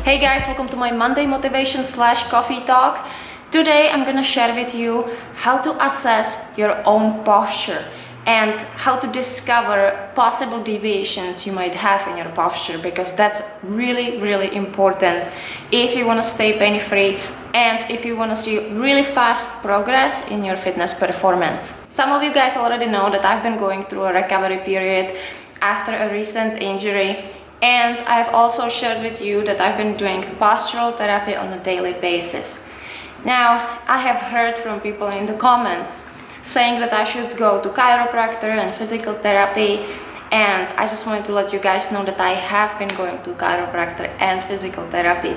Hey guys, welcome to my Monday motivation / coffee talk. Today I'm gonna share with you how to assess your own posture and how to discover possible deviations you might have in your posture, because that's really important if you want to stay pain-free and if you want to see really fast progress in your fitness performance. Some of you guys already know that I've been going through a recovery period after a recent injury, and I've also shared with you that I've been doing postural therapy on a daily basis. Now, I have heard from people in the comments saying that I should go to chiropractor and physical therapy, and I just wanted to let you guys know that I have been going to chiropractor and physical therapy.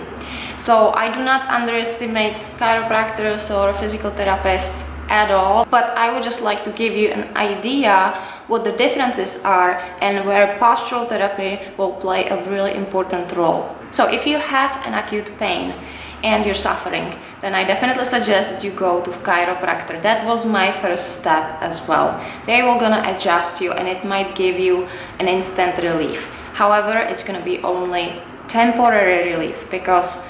So I do not underestimate chiropractors or physical therapists at all, but I would just like to give you an idea what the differences are and where postural therapy will play a really important role. So if you have an acute pain and you're suffering, then I definitely suggest that you go to chiropractor. That was my first step as well. They will gonna adjust you and it might give you an instant relief. However, it's gonna be only temporary relief, because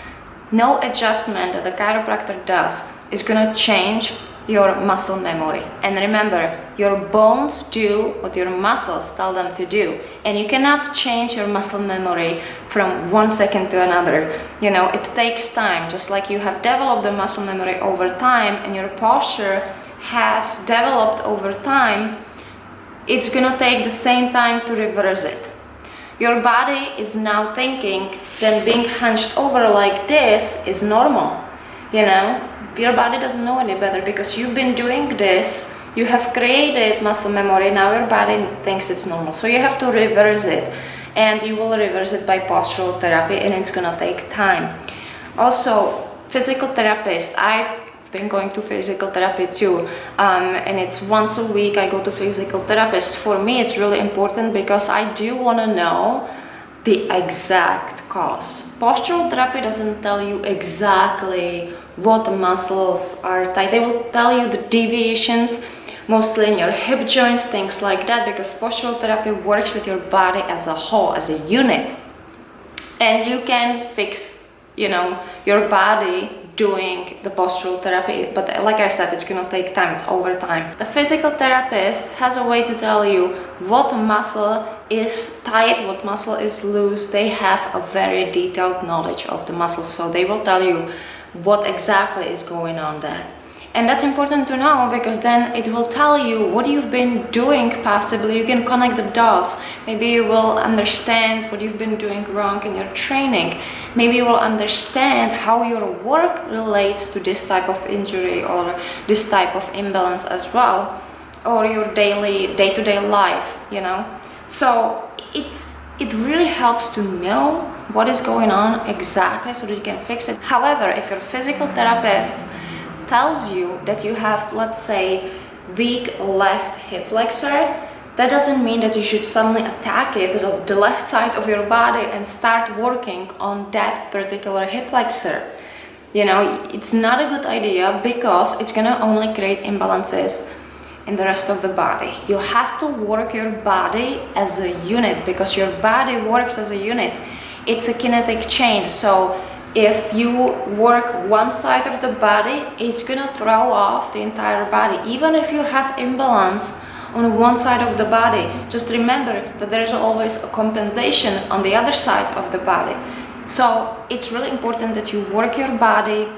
no adjustment that the chiropractor does is gonna change your muscle memory. And remember, your bones do what your muscles tell them to do, and you cannot change your muscle memory from one second to another. You know, it takes time. Just like you have developed the muscle memory over time and your posture has developed over time, it's gonna take the same time to reverse it. Your body is now thinking that being hunched over like this is normal. You know, your body doesn't know any better, because you've been doing this, you have created muscle memory, now your body thinks it's normal. So you have to reverse it, and you will reverse it by postural therapy, and it's gonna take time. Also, physical therapist, I've been going to physical therapy too, and it's once a week I go to physical therapist. For me it's really important because I do want to know the exact cause. Postural therapy doesn't tell you exactly what muscles are tight. They will tell you the deviations, mostly in your hip joints, things like that, because postural therapy works with your body as a whole, as a unit. And you can fix, you know, your body doing the postural therapy, but like I said, it's gonna take time, it's over time. The physical therapist has a way to tell you what muscle is tight, what muscle is loose. They have a very detailed knowledge of the muscles, so they will tell you what exactly is going on there. And that's important to know, because then it will tell you what you've been doing possibly. You can connect the dots. Maybe you will understand what you've been doing wrong in your training. Maybe you will understand how your work relates to this type of injury or this type of imbalance as well, or your day-to-day life, you know. So it really helps to know what is going on exactly so that you can fix it. However, if your physical therapist tells you that you have, let's say, weak left hip flexor, that doesn't mean that you should suddenly attack it, the left side of your body, and start working on that particular hip flexor. You know, it's not a good idea, because it's gonna only create imbalances in the rest of the body. You have to work your body as a unit, because your body works as a unit. It's a kinetic chain. So if you work one side of the body, it's gonna throw off the entire body. Even if you have imbalance on one side of the body, just remember that there's always a compensation on the other side of the body. So it's really important that you work your body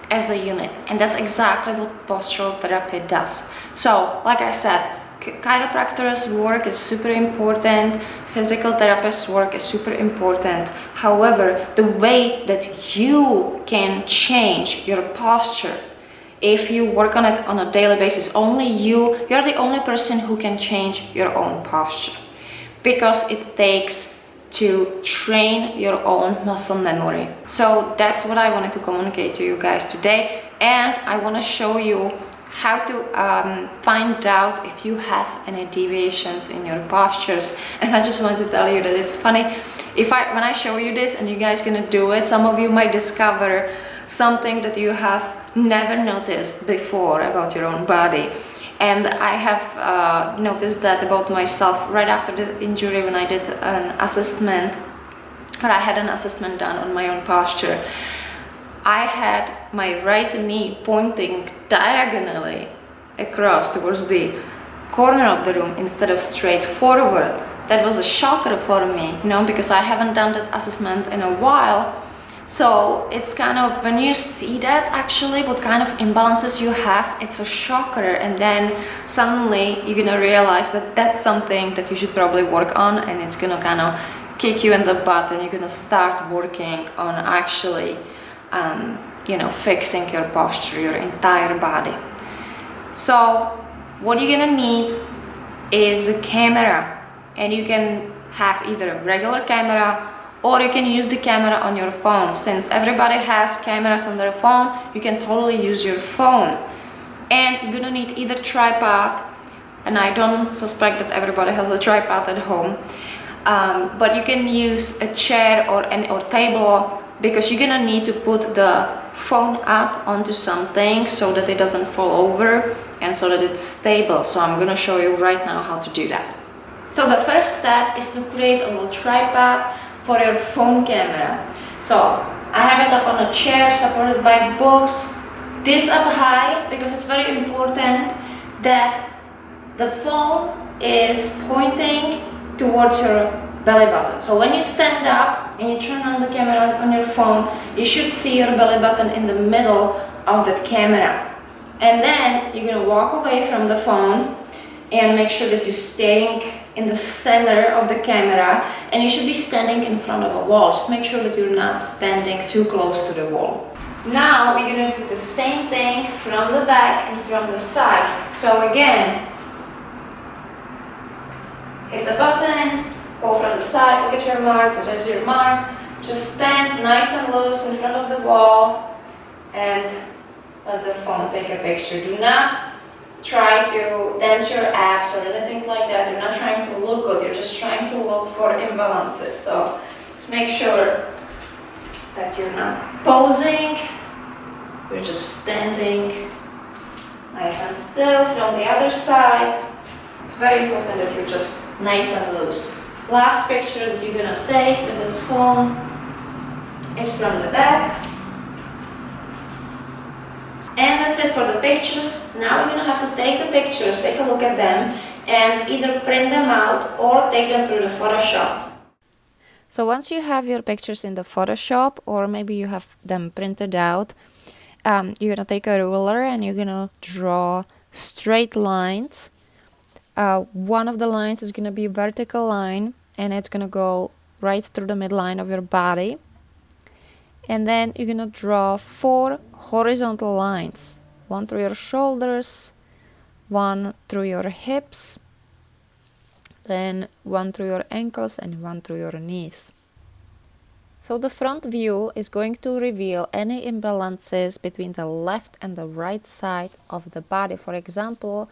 as a unit, and that's exactly what postural therapy does. So, like I said, chiropractors' work is super important, physical therapists' work is super important. However, the way that you can change your posture, if you work on it on a daily basis, only you're the only person who can change your own posture, because it takes to train your own muscle memory. So that's what I wanted to communicate to you guys today, and I want to show you how to find out if you have any deviations in your postures. And I just wanted to tell you that it's funny, when I show you this and you guys gonna do it, some of you might discover something that you have never noticed before about your own body. And I have noticed that about myself right after the injury, when I did an assessment or I had an assessment done on my own posture, I had my right knee pointing diagonally across towards the corner of the room instead of straight forward. That was a shocker for me, you know, because I haven't done that assessment in a while. So it's kind of, when you see that actually what kind of imbalances you have, it's a shocker, and then suddenly you're gonna realize that that's something that you should probably work on, and it's gonna kind of kick you in the butt, and you're gonna start working on actually you know, fixing your posture, your entire body. So what you're gonna need is a camera, and you can have either a regular camera or you can use the camera on your phone. Since everybody has cameras on their phone, you can totally use your phone. And you're gonna need either tripod, and I don't suspect that everybody has a tripod at home, but you can use a chair or table, because you're gonna need to put the phone up onto something so that it doesn't fall over and so that it's stable. So I'm gonna show you right now how to do that. So the first step is to create a little tripod for your phone camera. So I have it up on a chair supported by books, this up high, because it's very important that the phone is pointing towards your belly button. So when you stand up and you turn on the camera on your phone, you should see your belly button in the middle of that camera. And then you're gonna walk away from the phone and make sure that you're staying in the center of the camera, and you should be standing in front of a wall. Just make sure that you're not standing too close to the wall. Now we're gonna do the same thing from the back and from the side. So again, hit the button, go from the side, look at your mark, there's your mark. Just stand nice and loose in front of the wall and let the phone take a picture. Do not try to dance your abs or anything like that. You're not trying to look good, you're just trying to look for imbalances. So just make sure that you're not posing, you're just standing nice and still. From the other side, it's very important that you're just nice and loose. Last picture that you're gonna take with this phone is from the back. And that's it for the pictures. Now we're gonna have to take the pictures, take a look at them, and either print them out or take them through the Photoshop. So once you have your pictures in the Photoshop, or maybe you have them printed out, you're gonna take a ruler and you're gonna draw straight lines. One of the lines is gonna be a vertical line, and it's gonna go right through the midline of your body. And then you're gonna draw 4 horizontal lines, one through your shoulders, one through your hips, then one through your ankles, and one through your knees. So the front view is going to reveal any imbalances between the left and the right side of the body. For example,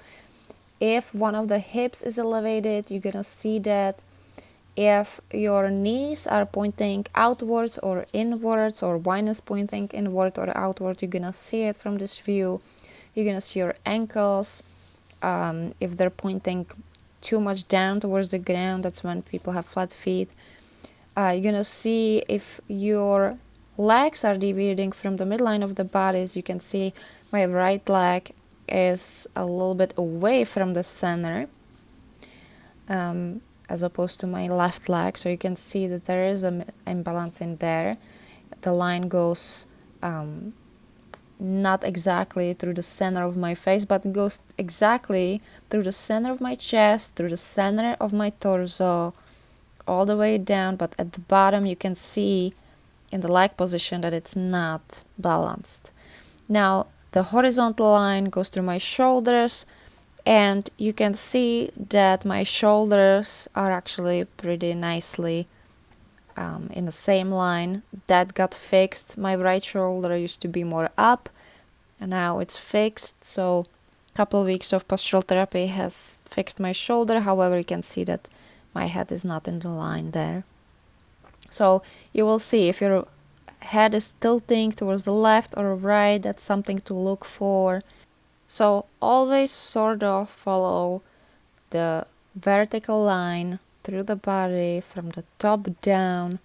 if one of the hips is elevated, you're gonna see that. If your knees are pointing outwards or inwards, or one is pointing inward or outward, you're gonna see it from this view. You're gonna see your ankles. If they're pointing too much down towards the ground, that's when people have flat feet. You're gonna see if your legs are deviating from the midline of the body. As you can see, my right leg is a little bit away from the center. As opposed to my left leg, so you can see that there is an imbalance in there. The line goes not exactly through the center of my face, but it goes exactly through the center of my chest, through the center of my torso, all the way down, but at the bottom you can see in the leg position that it's not balanced. Now the horizontal line goes through my shoulders, and you can see that my shoulders are actually pretty nicely in the same line. That got fixed. My right shoulder used to be more up, and now it's fixed. So a couple of weeks of postural therapy has fixed my shoulder. However, you can see that my head is not in the line there. So you will see if your head is tilting towards the left or right, that's something to look for. So always sort of follow the vertical line through the body from the top down,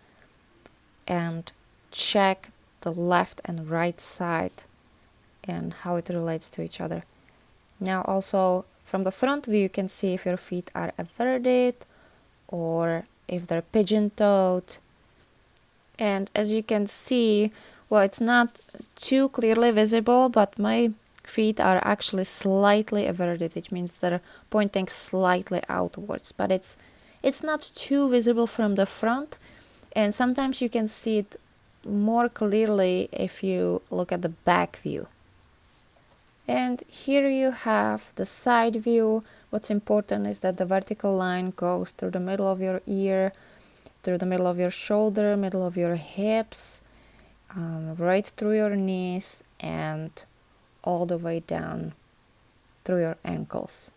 and check the left and right side and how it relates to each other. Now also from the front view you can see if your feet are everted or if they're pigeon-toed. And as you can see, well, it's not too clearly visible, but my feet are actually slightly everted, which means they're pointing slightly outwards, but it's not too visible from the front, and sometimes you can see it more clearly if you look at the back view. And here you have the side view. What's important is that the vertical line goes through the middle of your ear, through the middle of your shoulder, middle of your hips, right through your knees, and all the way down through your ankles.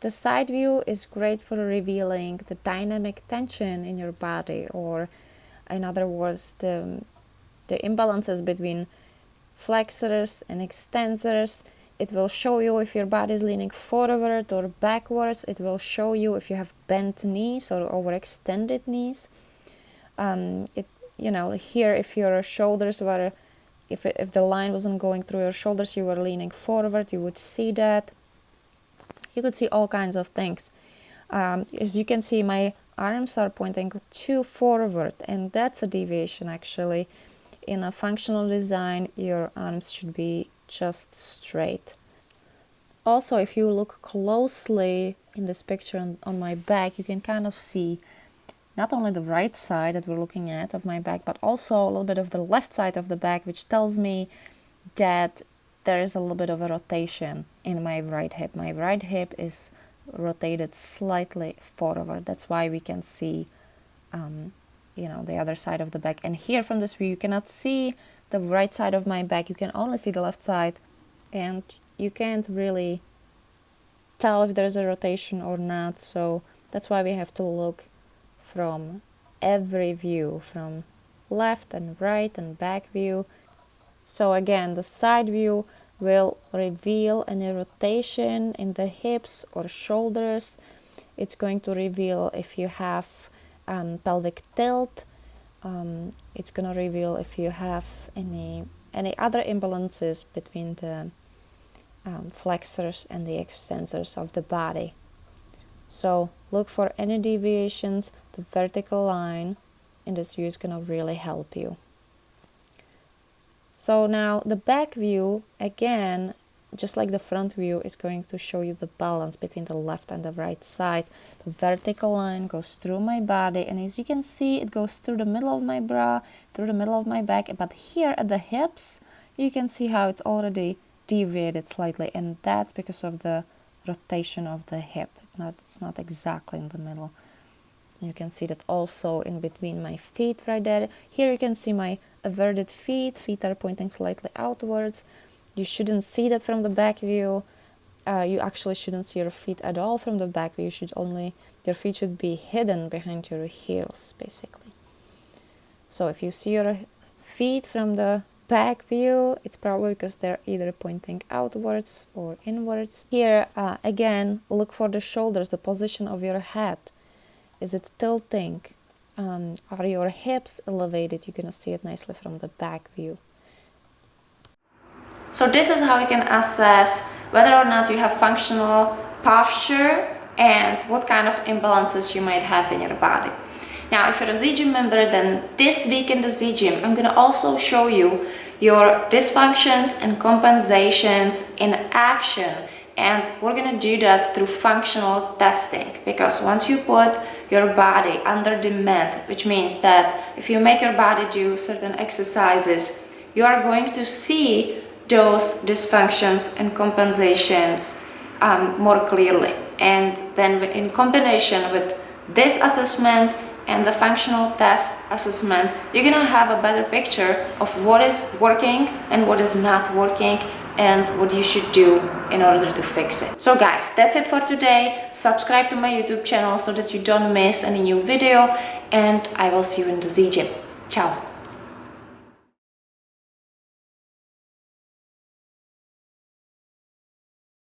The side view is great for revealing the dynamic tension in your body, or in other words, the imbalances between flexors and extensors. It will show you if your body is leaning forward or backwards. It will show you if you have bent knees or overextended knees. Here, if your shoulders were, if the line wasn't going through your shoulders, you were leaning forward, you would see that. You could see all kinds of things. As you can see, my arms are pointing too forward, and that's a deviation actually. In a functional design, your arms should be just straight. Also, if you look closely in this picture on my back, you can kind of see not only the right side that we're looking at of my back, but also a little bit of the left side of the back, which tells me that there is a little bit of a rotation in my right hip. My right hip is rotated slightly forward. That's why we can see the other side of the back. And here from this view you cannot see the right side of my back, you can only see the left side, and you can't really tell if there's a rotation or not. So that's why we have to look from every view, from left and right and back view. So again, the side view will reveal any rotation in the hips or shoulders. It's going to reveal if you have pelvic tilt. It's going to reveal if you have any other imbalances between the flexors and the extensors of the body. So look for any deviations. The vertical line in this view is going to really help you. So now the back view, again, just like the front view, is going to show you the balance between the left and the right side. The vertical line goes through my body, and as you can see, it goes through the middle of my bra, through the middle of my back, but here at the hips, you can see how it's already deviated slightly, and that's because of the rotation of the hip. It's not exactly in the middle. You can see that also in between my feet right there. Here you can see my everted feet. Feet are pointing slightly outwards. You shouldn't see that from the back view. You actually shouldn't see your feet at all from the back view. Your feet should be hidden behind your heels, basically. So if you see your feet from the back view, it's probably because they're either pointing outwards or inwards. Here, again, look for the shoulders, the position of your head. Is it tilting? Are your hips elevated? You're gonna see it nicely from the back view. So this is how you can assess whether or not you have functional posture and what kind of imbalances you might have in your body. Now, if you're a Z-Gym member, then this week in the Z-Gym, I'm gonna also show you your dysfunctions and compensations in action. And we're gonna do that through functional testing, because once you put your body under demand, which means that if you make your body do certain exercises, you are going to see those dysfunctions and compensations more clearly. And then in combination with this assessment and the functional test assessment, you're gonna have a better picture of what is working and what is not working, and what you should do in order to fix it. So guys, that's it for today. Subscribe to my YouTube channel so that you don't miss any new video, and I will see you in the Z-Gym. Ciao!